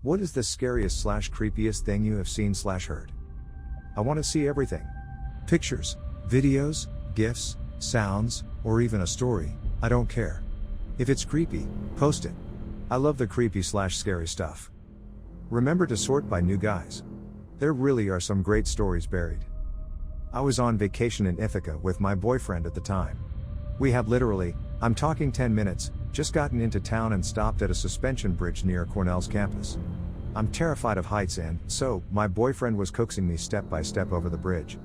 What is the scariest / creepiest thing you have seen / heard? I want to see everything. Pictures, videos, GIFs, sounds, or even a story, I don't care. If it's creepy, post it. I love the creepy / scary stuff. Remember to sort by new guys. There really are some great stories buried. I was on vacation in Ithaca with my boyfriend at the time. We had literally, I'm talking 10 minutes, just gotten into town and stopped at a suspension bridge near Cornell's campus. I'm terrified of heights and, so, my boyfriend was coaxing me step by step over the bridge.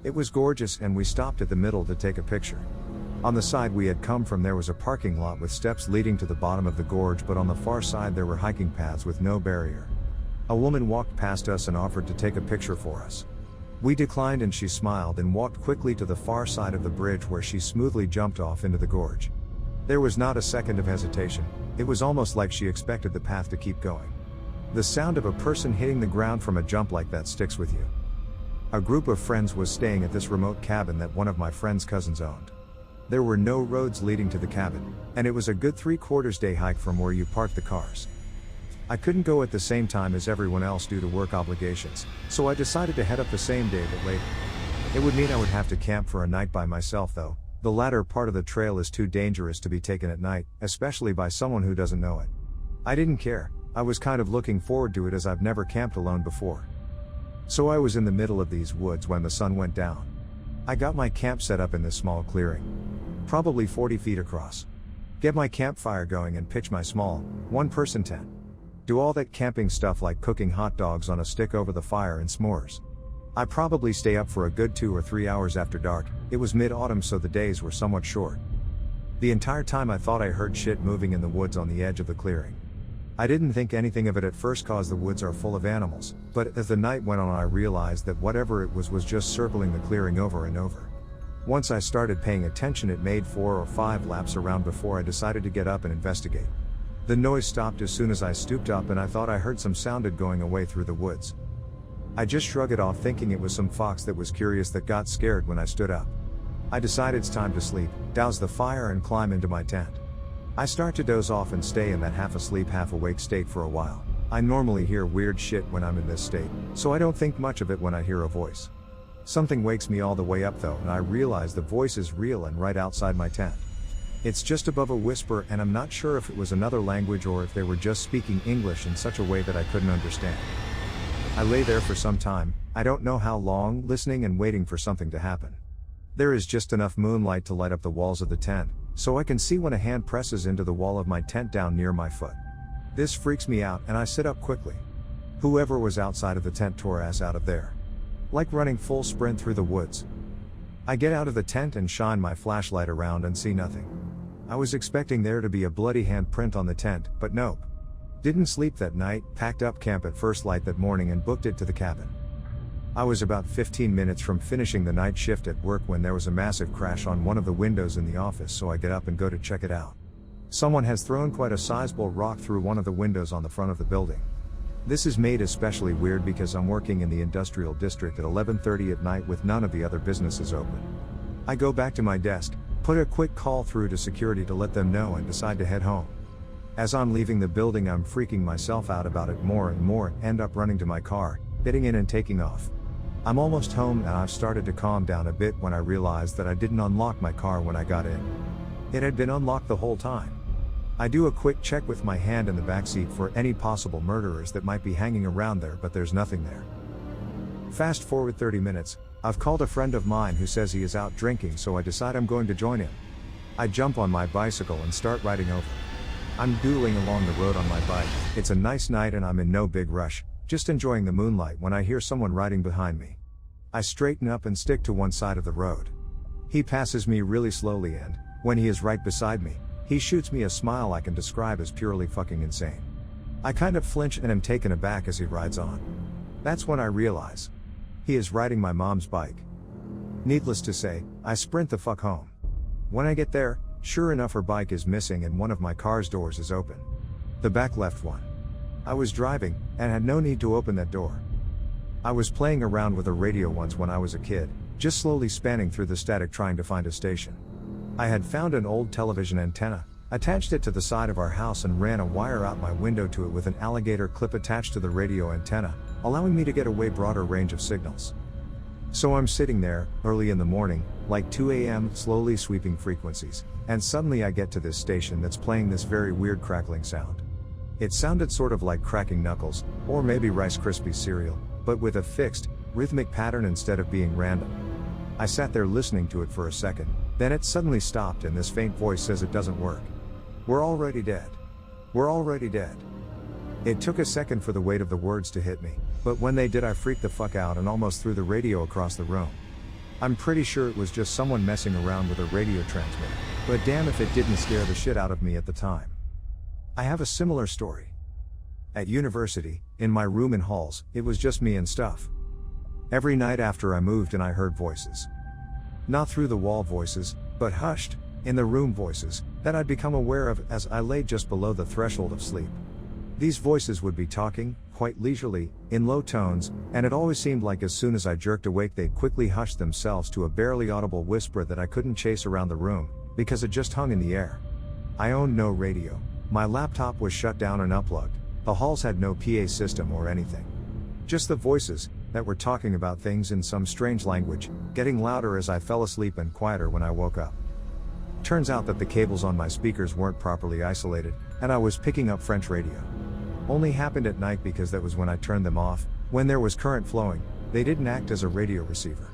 It was gorgeous and we stopped at the middle to take a picture. On the side we had come from there was a parking lot with steps leading to the bottom of the gorge, but on the far side there were hiking paths with no barrier. A woman walked past us and offered to take a picture for us. We declined and she smiled and walked quickly to the far side of the bridge where she smoothly jumped off into the gorge. There was not a second of hesitation, it was almost like she expected the path to keep going. The sound of a person hitting the ground from a jump like that sticks with you. A group of friends was staying at this remote cabin that one of my friend's cousins owned. There were no roads leading to the cabin, and it was a good 3/4 day hike from where you parked the cars. I couldn't go at the same time as everyone else due to work obligations, so I decided to head up the same day but later. It would mean I would have to camp for a night by myself though. The latter part of the trail is too dangerous to be taken at night, especially by someone who doesn't know it. I didn't care, I was kind of looking forward to it as I've never camped alone before. So I was in the middle of these woods when the sun went down. I got my camp set up in this small clearing, probably 40 feet across. Get my campfire going and pitch my small, one-person tent. Do all that camping stuff like cooking hot dogs on a stick over the fire and s'mores. I probably stay up for a good 2 or 3 hours after dark. It was mid-autumn so the days were somewhat short. The entire time I thought I heard shit moving in the woods on the edge of the clearing. I didn't think anything of it at first cause the woods are full of animals, but as the night went on I realized that whatever it was just circling the clearing over and over. Once I started paying attention it made 4 or 5 laps around before I decided to get up and investigate. The noise stopped as soon as I stooped up and I thought I heard some sounded going away through the woods. I just shrugged it off thinking it was some fox that was curious that got scared when I stood up. I decide it's time to sleep, douse the fire and climb into my tent. I start to doze off and stay in that half asleep half awake state for a while. I normally hear weird shit when I'm in this state, so I don't think much of it when I hear a voice. Something wakes me all the way up though and I realize the voice is real and right outside my tent. It's just above a whisper and I'm not sure if it was another language or if they were just speaking English in such a way that I couldn't understand. I lay there for some time, I don't know how long, listening and waiting for something to happen. There is just enough moonlight to light up the walls of the tent, so I can see when a hand presses into the wall of my tent down near my foot. This freaks me out and I sit up quickly. Whoever was outside of the tent tore ass out of there. Like running full sprint through the woods. I get out of the tent and shine my flashlight around and see nothing. I was expecting there to be a bloody handprint on the tent, but nope. Didn't sleep that night, packed up camp at first light that morning and booked it to the cabin. I was about 15 minutes from finishing the night shift at work when there was a massive crash on one of the windows in the office, so I get up and go to check it out. Someone has thrown quite a sizable rock through one of the windows on the front of the building. This is made especially weird because I'm working in the industrial district at 11:30 at night with none of the other businesses open. I go back to my desk, put a quick call through to security to let them know and decide to head home. As I'm leaving the building I'm freaking myself out about it more and more, end up running to my car, getting in and taking off. I'm almost home and I've started to calm down a bit when I realized that I didn't unlock my car when I got in. It had been unlocked the whole time. I do a quick check with my hand in the backseat for any possible murderers that might be hanging around there, but there's nothing there. Fast forward 30 minutes, I've called a friend of mine who says he is out drinking, so I decide I'm going to join him. I jump on my bicycle and start riding over. I'm doodling along the road on my bike. It's a nice night and I'm in no big rush, just enjoying the moonlight when I hear someone riding behind me. I straighten up and stick to one side of the road. He passes me really slowly and, when he is right beside me, he shoots me a smile I can describe as purely fucking insane. I kind of flinch and am taken aback as he rides on. That's when I realize he is riding my mom's bike. Needless to say, I sprint the fuck home. When I get there, sure enough her bike is missing and one of my car's doors is open. The back left one. I was driving, and had no need to open that door. I was playing around with a radio once when I was a kid, just slowly spanning through the static trying to find a station. I had found an old television antenna, Attached it to the side of our house and ran a wire out my window to it with an alligator clip attached to the radio antenna, allowing me to get a way broader range of signals. So I'm sitting there, early in the morning, like 2 a.m., slowly sweeping frequencies, and suddenly I get to this station that's playing this very weird crackling sound. It sounded sort of like cracking knuckles, or maybe Rice Krispies cereal, but with a fixed, rhythmic pattern instead of being random. I sat there listening to it for a second, then it suddenly stopped and this faint voice says it doesn't work. We're already dead. We're already dead. It took a second for the weight of the words to hit me, but when they did I freaked the fuck out and almost threw the radio across the room. I'm pretty sure it was just someone messing around with a radio transmitter, but damn if it didn't scare the shit out of me at the time. I have a similar story. At university, in my room in halls, it was just me and stuff. Every night after I moved in I heard voices. Not through the wall voices, but hushed, in the room voices, that I'd become aware of as I lay just below the threshold of sleep. These voices would be talking, quite leisurely, in low tones, and it always seemed like as soon as I jerked awake they'd quickly hush themselves to a barely audible whisper that I couldn't chase around the room, because it just hung in the air. I owned no radio, my laptop was shut down and unplugged, the halls had no PA system or anything. Just the voices, that were talking about things in some strange language, getting louder as I fell asleep and quieter when I woke up. Turns out that the cables on my speakers weren't properly isolated, and I was picking up French radio. Only happened at night because that was when I turned them off. When there was current flowing, they didn't act as a radio receiver.